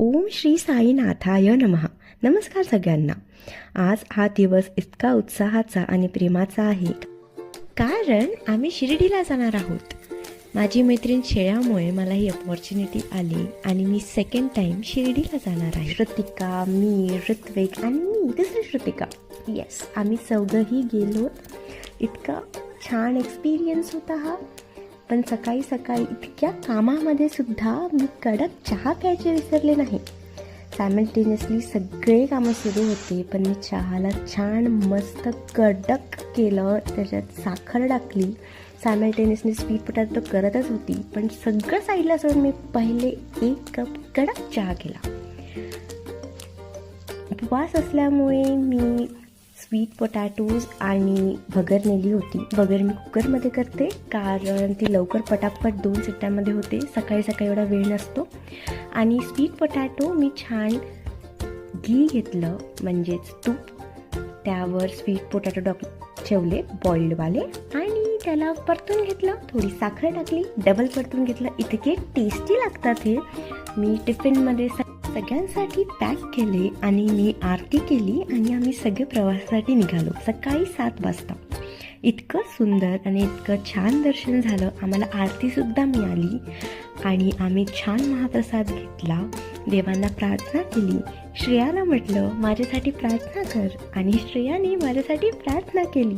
ओम श्री साईनाथाय नमः. नमस्कार सगळ्यांना. आज हा दिवस इतका उत्साहाचा आणि प्रेमाचा आहे कारण आम्ही शिर्डीला जाणार आहोत. माझी मैत्रीण श्रेयामुळे मला ही अपॉर्च्युनिटी आली आणि मी सेकंड टाईम शिर्डीला जाणार आहे. श्रुतिका, मी, ऋत्विक आणि मी दुसरी श्रुतिका. येस, आम्ही चौघंही गेलो. इतका छान एक्सपिरियन्स होता हा. पण सकाळी सकाळी इतक्या कामामध्ये सुद्धा मी कडक चहा प्यायचे विसरले नाही. सायमल्टेनियसली सगळे कामं सुरू होते, पण मी चहाला छान मस्त कडक केलं, त्याच्यात साखर टाकली. सायमल्टेनियसली स्वीट पोटॅटो करतच होती, पण सगळं साईडला सोडून मी पहिले 1 कप कडक चहा केला. उपवास असल्यामुळे मी स्वीट पोटॅटोज आणि भगर नेली होती. भगर मी कुकरमध्ये करते कारण ती लवकर पटापट 2 शिट्ट्यामध्ये होते. सकाळी सकाळी एवढा वेळ नसतो. आणि स्वीट पोटॅटो मी छान घी घेतलं, म्हणजेच तूप, त्यावर स्वीट पोटॅटो ठेवले बॉइल्डवाले आणि त्याला परतून घेतलं. थोडी साखर टाकली, डबल परतून घेतलं. इतके टेस्टी लागतात हे. मी टिफिनमध्ये सगळ्यांसाठी पॅक केले आणि मी आरती केली आणि आम्ही सगळे प्रवासासाठी निघालो सकाळी 7 वाजता. इतकं सुंदर आणि इतकं छान दर्शन झालं. आम्हाला आरतीसुद्धा मिळाली आणि आम्ही छान महाप्रसाद घेतला. देवांना प्रार्थना केली. श्रेयाला म्हटलं माझ्यासाठी प्रार्थना कर आणि श्रेयाने माझ्यासाठी प्रार्थना केली.